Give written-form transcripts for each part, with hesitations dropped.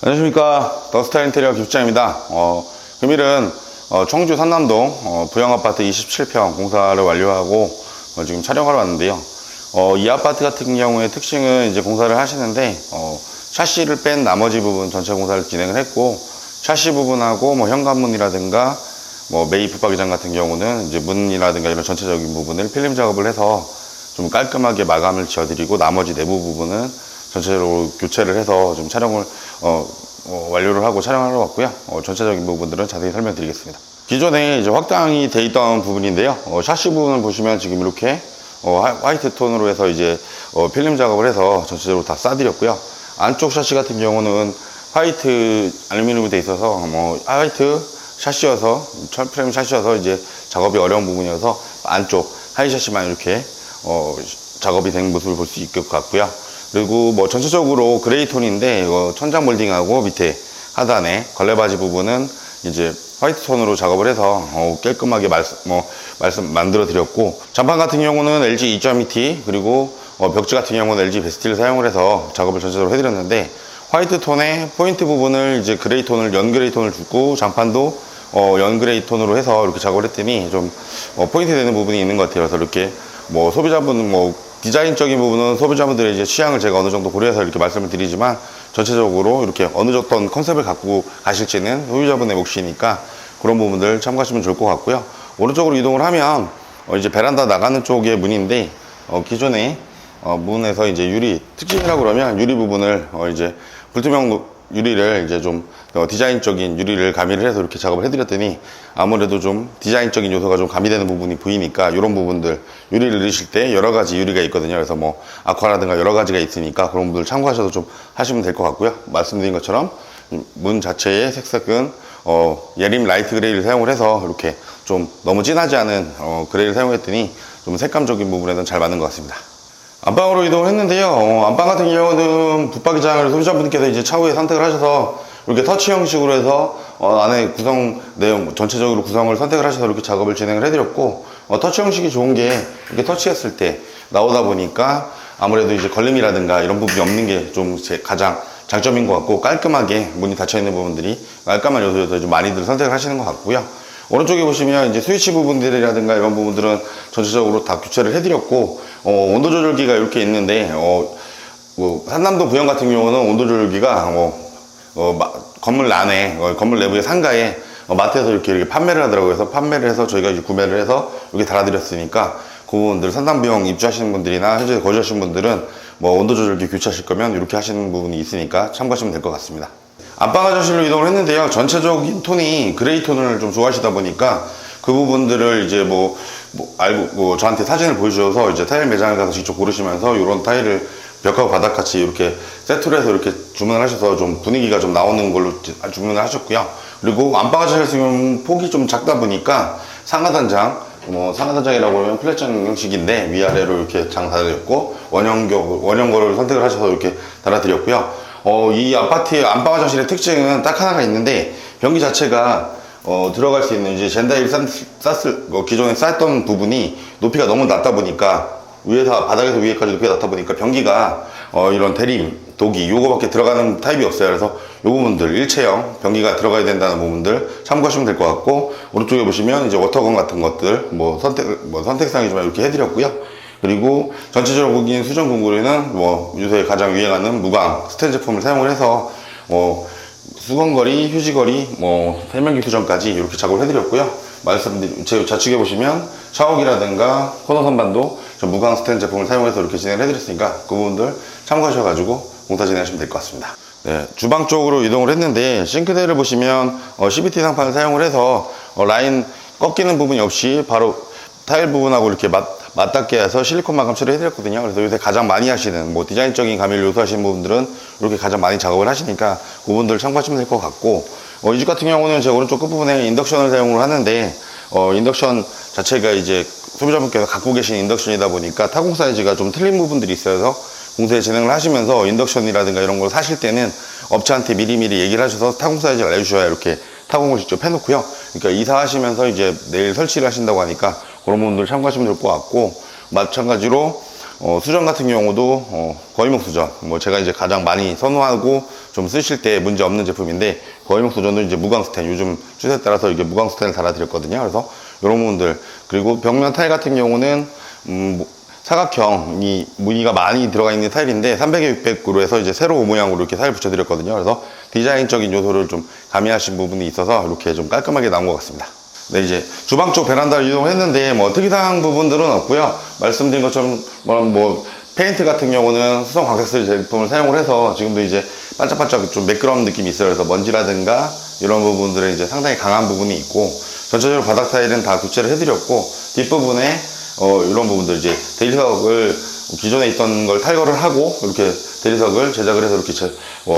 안녕하십니까. 더스타일 인테리어 김실장입니다. 금일은 청주 산남동 부영아파트 27평 공사를 완료하고 지금 촬영하러 왔는데요. 이 아파트 같은 경우에 특징은 이제 공사를 하시는데 샤시를 뺀 나머지 부분 전체 공사를 진행을 했고, 샤시 부분하고 뭐 현관문이라든가 뭐 메이 붙박이장 같은 경우는 이제 문이라든가 이런 전체적인 부분을 필름 작업을 해서 좀 깔끔하게 마감을 지어드리고, 나머지 내부 부분은 전체적으로 교체를 해서 좀 촬영을 완료를 하고 촬영하러 왔고요. 전체적인 부분들은 자세히 설명드리겠습니다. 기존에 이제 확장이 돼 있던 부분인데요. 샤시 부분을 보시면 지금 이렇게 화이트 톤으로 해서 이제 필름 작업을 해서 전체적으로 다 싸드렸고요. 안쪽 샤시 같은 경우는 화이트 알루미늄이 돼 있어서 화이트 샤시여서 철프레임 샤시여서 이제 작업이 어려운 부분이어서 안쪽 하이 샤시만 이렇게 작업이 된 모습을 볼 수 있을 것 같고요. 그리고 뭐 전체적으로 그레이 톤인데 천장 몰딩하고 밑에 하단에 걸레바지 부분은 이제 화이트 톤으로 작업을 해서 깔끔하게 만들어 드렸고, 장판 같은 경우는 LG 2.2T, 그리고 벽지 같은 경우는 LG 베스티를 사용을 해서 작업을 전체적으로 해드렸는데, 화이트 톤의 포인트 부분을 이제 그레이 톤을 연그레이 톤을 주고, 장판도 연그레이 톤으로 해서 이렇게 작업을 했더니 좀 포인트 되는 부분이 있는 것 같아요. 그래서 이렇게 소비자분 디자인적인 부분은 소비자분들의 이제 취향을 제가 어느 정도 고려해서 이렇게 말씀을 드리지만, 전체적으로 이렇게 어느 어떤 컨셉을 갖고 가실지는 소비자분의 몫이니까 그런 부분들 참고하시면 좋을 것 같고요. 오른쪽으로 이동을 하면 이제 베란다 나가는 쪽의 문인데, 기존에 문에서 이제 유리 특징이라고 그러면 유리 부분을 이제 불투명 유리를 이제 좀 디자인적인 유리를 가미를 해서 이렇게 작업을 해드렸더니, 아무래도 좀 디자인적인 요소가 좀 가미되는 부분이 보이니까 이런 부분들 유리를 넣으실 때 여러 가지 유리가 있거든요. 그래서 아쿠아라든가 여러 가지가 있으니까 그런 부분들 참고하셔도 좀 하시면 될 것 같고요. 말씀드린 것처럼 문 자체의 색색은 예림 라이트 그레이를 사용을 해서 이렇게 좀 너무 진하지 않은 그레이를 사용했더니 좀 색감적인 부분에는 잘 맞는 것 같습니다. 안방으로 이동을 했는데요. 안방 같은 경우는 붙박이장을 소비자분께서 이제 차후에 선택을 하셔서 이렇게 터치 형식으로 해서 안에 구성 내용 전체적으로 구성을 선택을 하셔서 이렇게 작업을 진행을 해드렸고, 터치 형식이 좋은 게 이렇게 터치했을 때 나오다 보니까 아무래도 이제 걸림이라든가 이런 부분이 없는 게 좀 제 가장 장점인 것 같고, 깔끔하게 문이 닫혀 있는 부분들이 깔끔한 요소에서 좀 많이들 선택을 하시는 것 같고요. 오른쪽에 보시면 이제 스위치 부분들이라든가 이런 부분들은 전체적으로 다 교체를 해드렸고, 온도 조절기가 이렇게 있는데, 산남동 부영 같은 경우는 온도 조절기가 건물 안에 건물 내부의 상가에 마트에서 이렇게 판매를 하더라고요. 그래서 판매를 해서 저희가 이제 구매를 해서 이렇게 달아드렸으니까, 그 부분들 산남부영 입주하시는 분들이나 현재 거주하시는 분들은 온도 조절기 교체하실 거면 이렇게 하시는 부분이 있으니까 참고하시면 될 것 같습니다. 안방 화장실로 이동을 했는데요. 전체적인 톤이 그레이 톤을 좀 좋아하시다 보니까 그 부분들을 이제 저한테 사진을 보여주셔서 이제 타일 매장에 가서 직접 고르시면서 이런 타일을 벽하고 바닥같이 이렇게 세트로 해서 이렇게 주문을 하셔서 좀 분위기가 좀 나오는 걸로 주문을 하셨고요. 그리고 안방 화장실 폭이 좀 작다 보니까 상하단장이라고 하면 플랫장 형식인데 위아래로 이렇게 장 달아드렸고, 원형거를 선택을 하셔서 이렇게 달아드렸고요. 이 아파트의 안방 화장실의 특징은 딱 하나가 있는데, 변기 자체가 들어갈 수 있는 이제 젠다일 기존에 쌓였던 부분이 높이가 너무 낮다 보니까, 바닥에서 위에까지 높이가 낮다 보니까 변기가 이런 대림, 도기 요거밖에 들어가는 타입이 없어요. 그래서 요 부분들 일체형 변기가 들어가야 된다는 부분들 참고하시면 될 것 같고, 오른쪽에 보시면 이제 워터건 같은 것들 선택상이지만 이렇게 해드렸고요. 그리고 전체적으로 보기엔 수전 공구리는 요새 가장 유행하는 무광 스텐 제품을 사용을 해서 수건거리, 휴지거리, 세면기 수전까지 이렇게 작업을 해드렸고요. 제 좌측에 보시면 샤워기라든가 코너 선반도 무광 스텐 제품을 사용해서 이렇게 진행을 해드렸으니까 그 부분들 참고하셔가지고 공사 진행하시면 될 것 같습니다. 네, 주방 쪽으로 이동을 했는데, 싱크대를 보시면 CVT 상판을 사용을 해서 라인 꺾이는 부분이 없이 바로 타일 부분하고 이렇게 맞닿게 해서 실리콘 마감 처리를 해드렸거든요. 그래서 요새 가장 많이 하시는 디자인적인 가미를 요소하시는 부분들은 이렇게 가장 많이 작업을 하시니까 그 부분들 참고하시면 될 것 같고, 이 집 같은 경우는 제 오른쪽 끝부분에 인덕션을 사용을 하는데, 인덕션 자체가 이제 소비자분께서 갖고 계신 인덕션이다 보니까 타공 사이즈가 좀 틀린 부분들이 있어서 공사 진행을 하시면서 인덕션이라든가 이런 걸 사실 때는 업체한테 미리미리 얘기를 하셔서 타공 사이즈를 알려주셔야 이렇게 타공을 직접 해놓고요. 그러니까 이사하시면서 이제 내일 설치를 하신다고 하니까 그런 부분들 참고하시면 될 것 같고, 마찬가지로 수전 같은 경우도 거위목 수전, 뭐 제가 이제 가장 많이 선호하고 좀 쓰실 때 문제 없는 제품인데, 거위목 수전도 이제 무광 스텐, 요즘 추세에 따라서 이게 무광 스텐을 달아드렸거든요. 그래서 이런 부분들, 그리고 벽면 타일 같은 경우는 사각형이 무늬가 많이 들어가 있는 타일인데 300에 600으로 해서 이제 세로 모양으로 이렇게 타일 붙여드렸거든요. 그래서 디자인적인 요소를 좀 가미하신 부분이 있어서 이렇게 좀 깔끔하게 나온 것 같습니다. 네, 이제 주방 쪽 베란다를 이동했는데 뭐 특이사항 부분들은 없고요. 말씀드린 것처럼 뭐 페인트 같은 경우는 수성 광택슬 제품을 사용을 해서 지금도 이제 반짝반짝 좀 매끄러운 느낌이 있어요. 그래서 먼지라든가 이런 부분들은 이제 상당히 강한 부분이 있고, 전체적으로 바닥 타일은 다 교체를 해드렸고, 뒷부분에 이런 부분들 이제 대리석을 기존에 있던 걸 탈거를 하고 이렇게 대리석을 제작을 해서 이렇게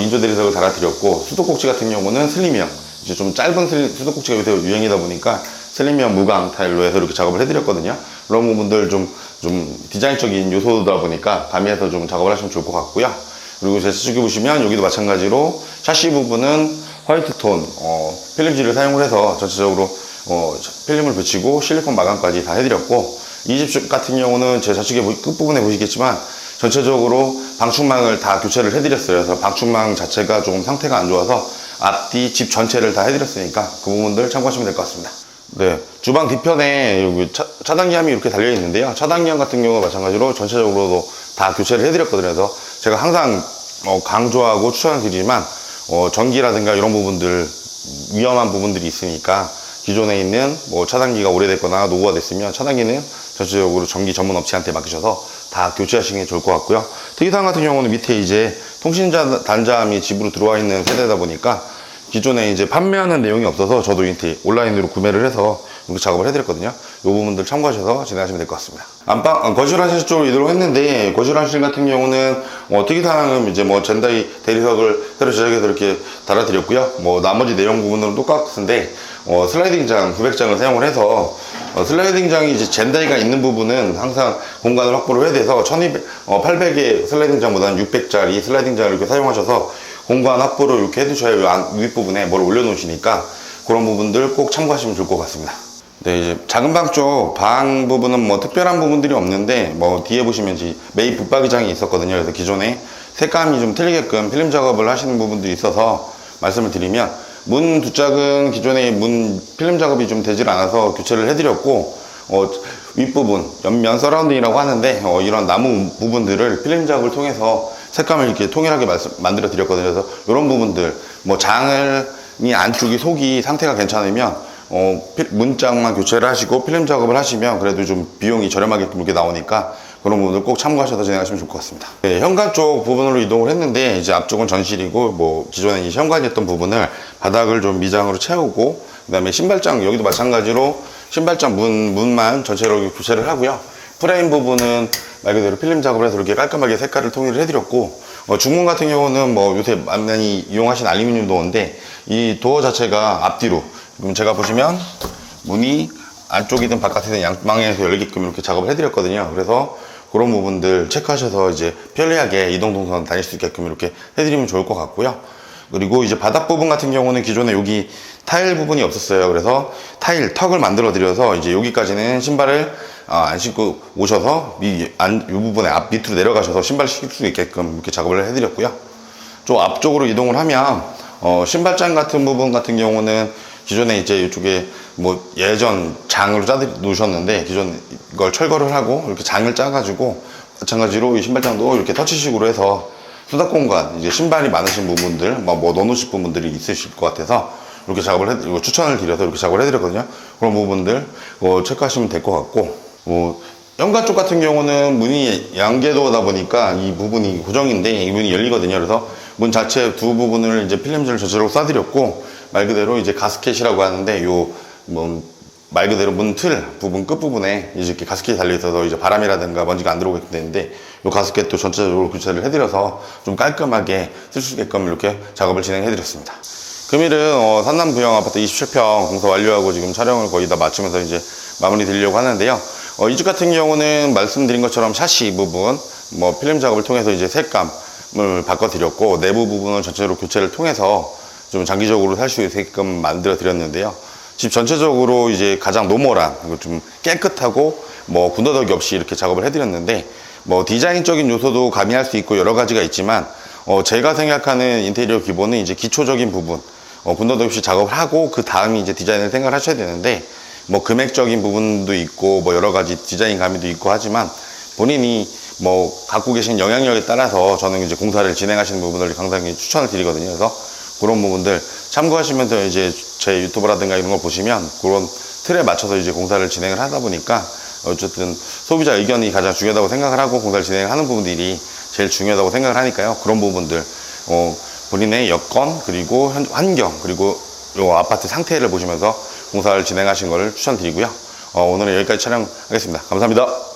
인조 대리석을 달아드렸고, 수도꼭지 같은 경우는 슬림형, 이제 좀 짧은 수도꼭지가 요새 유행이다 보니까 슬림형 무광 타일로 해서 이렇게 작업을 해드렸거든요. 그런 부분들 좀 디자인적인 요소다 보니까 가미해서 좀 작업을 하시면 좋을 것 같고요. 그리고 제 수축기 보시면 여기도 마찬가지로 샤시 부분은 화이트 톤 필름지를 사용을 해서 전체적으로 필름을 붙이고 실리콘 마감까지 다 해드렸고, 이 집 같은 경우는 제 좌측에 끝부분에 보시겠지만 전체적으로 방충망을 다 교체를 해드렸어요. 그래서 방충망 자체가 조금 상태가 안 좋아서 앞뒤 집 전체를 다 해드렸으니까 그 부분들 참고하시면 될 것 같습니다. 네, 주방 뒤편에 여기 차단기함이 이렇게 달려 있는데요. 차단기함 같은 경우 마찬가지로 전체적으로도 다 교체를 해드렸거든요. 그래서 제가 항상 강조하고 추천을 드리지만 전기라든가 이런 부분들 위험한 부분들이 있으니까 기존에 있는 뭐 차단기가 오래됐거나 노후가 됐으면 차단기는 전체적으로 전기 전문 업체한테 맡기셔서 다 교체하시는 게 좋을 것 같고요. 특이사항 같은 경우는 밑에 이제 통신자 단자함이 집으로 들어와 있는 세대다 보니까 기존에 이제 판매하는 내용이 없어서 저도 이제 온라인으로 구매를 해서 이렇게 작업을 해드렸거든요. 이 부분들 참고하셔서 진행하시면 될 것 같습니다. 거실 화실 쪽으로 이동을 했는데, 거실 화실 같은 경우는 특이사항은 이제 뭐 젠다이 대리석을 새로 제작해서 이렇게 달아드렸고요. 뭐 나머지 내용 부분은 똑같은데 슬라이딩 장 900장을 사용을 해서 슬라이딩 장이 이제 젠다이가 있는 부분은 항상 공간을 확보를 해야 돼서 800의 슬라이딩 장보다는 600짜리 슬라이딩 장을 이렇게 사용하셔서 공간 확보를 이렇게 해두셔야 윗부분에 뭘 올려놓으시니까 그런 부분들 꼭 참고하시면 좋을 것 같습니다. 네, 이제 작은 방 쪽 방 부분은 뭐 특별한 부분들이 없는데, 뭐 뒤에 보시면 메이 붙박이장이 있었거든요. 그래서 기존에 색감이 좀 틀리게끔 필름 작업을 하시는 부분들이 있어서 말씀을 드리면, 문 두 짝은 기존에 문 필름 작업이 좀 되질 않아서 교체를 해드렸고, 윗부분 옆면 서라운딩이라고 하는데 이런 나무 부분들을 필름 작업을 통해서 색감을 이렇게 통일하게 만들어 드렸거든요. 그래서 이런 부분들 뭐 장이 안쪽이 속이 상태가 괜찮으면 문짝만 교체를 하시고 필름 작업을 하시면 그래도 좀 비용이 저렴하게 이렇게 나오니까 그런 부분들 꼭 참고하셔서 진행하시면 좋을 것 같습니다. 네, 현관 쪽 부분으로 이동을 했는데, 이제 앞쪽은 전실이고 뭐 기존에 이제 현관이었던 부분을 바닥을 좀 미장으로 채우고, 그 다음에 신발장 여기도 마찬가지로 신발장 문만 전체로 교체를 하고요. 프레임 부분은 말 그대로 필름 작업을 해서 이렇게 깔끔하게 색깔을 통일을 해드렸고, 중문 같은 경우는 뭐 요새 많이 이용하신 알루미늄 도어인데, 이 도어 자체가 앞뒤로, 그럼 제가 보시면 문이 안쪽이든 바깥이든 양방향에서 열리게끔 이렇게 작업을 해드렸거든요. 그래서 그런 부분들 체크하셔서 이제 편리하게 이동동선 다닐 수 있게끔 이렇게 해드리면 좋을 것 같고요. 그리고 이제 바닥 부분 같은 경우는 기존에 여기 타일 부분이 없었어요. 그래서 타일 턱을 만들어 드려서 이제 여기까지는 신발을 안 신고 오셔서 이 부분에 앞 밑으로 내려가셔서 신발을 신을 수 있게끔 이렇게 작업을 해드렸고요. 좀 앞쪽으로 이동을 하면 신발장 같은 부분 같은 경우는 기존에 이제 이쪽에 뭐 예전 장으로 놓으셨는데, 기존 이걸 철거를 하고 이렇게 장을 짜가지고 마찬가지로 이 신발장도 이렇게 터치식으로 해서 수납 공간, 이제 신발이 많으신 부분들, 뭐 넣어놓으실 부분들이 있으실 것 같아서 이렇게 작업을 이거 추천을 드려서 이렇게 작업을 해드렸거든요. 그런 부분들 체크하시면 될 것 같고, 현관 쪽 같은 경우는 문이 양계도다 보니까 이 부분이 고정인데 이 문이 열리거든요. 그래서 문 자체 두 부분을 이제 필름지를 전체로 쏴드렸고, 말 그대로 이제 가스켓이라고 하는데, 말 그대로 문 틀 부분 끝부분에 이렇게 가스켓이 달려있어서 이제 바람이라든가 먼지가 안 들어오게 되는데, 이 가스켓도 전체적으로 교체를 해드려서 좀 깔끔하게 쓸 수 있게끔 이렇게 작업을 진행해드렸습니다. 금일은 산남 부영 아파트 27평 공사 완료하고 지금 촬영을 거의 다 마치면서 이제 마무리 드리려고 하는데요. 이 집 같은 경우는 말씀드린 것처럼 샤시 부분, 뭐 필름 작업을 통해서 이제 색감을 바꿔드렸고, 내부 부분은 전체로 교체를 통해서 좀 장기적으로 살 수 있게끔 만들어 드렸는데요. 집 전체적으로 이제 가장 노멀한, 좀 깨끗하고 뭐 군더더기 없이 이렇게 작업을 해드렸는데, 뭐 디자인적인 요소도 가미할 수 있고 여러 가지가 있지만 제가 생각하는 인테리어 기본은 이제 기초적인 부분 군더더기 없이 작업을 하고 그 다음에 이제 디자인을 생각을 하셔야 되는데 뭐 금액적인 부분도 있고 뭐 여러 가지 디자인 가미도 있고 하지만 본인이 뭐 갖고 계신 영향력에 따라서 저는 이제 공사를 진행하시는 부분을 상당히 추천을 드리거든요. 그래서 그런 부분들 참고하시면서 이제 제 유튜브라든가 이런 걸 보시면 그런 틀에 맞춰서 이제 공사를 진행을 하다 보니까 어쨌든 소비자 의견이 가장 중요하다고 생각을 하고 공사를 진행을 하는 부분들이 제일 중요하다고 생각을 하니까요. 그런 부분들 본인의 여건 그리고 환경 그리고 요 아파트 상태를 보시면서 공사를 진행하신 것을 추천드리고요. 오늘은 여기까지 촬영하겠습니다. 감사합니다.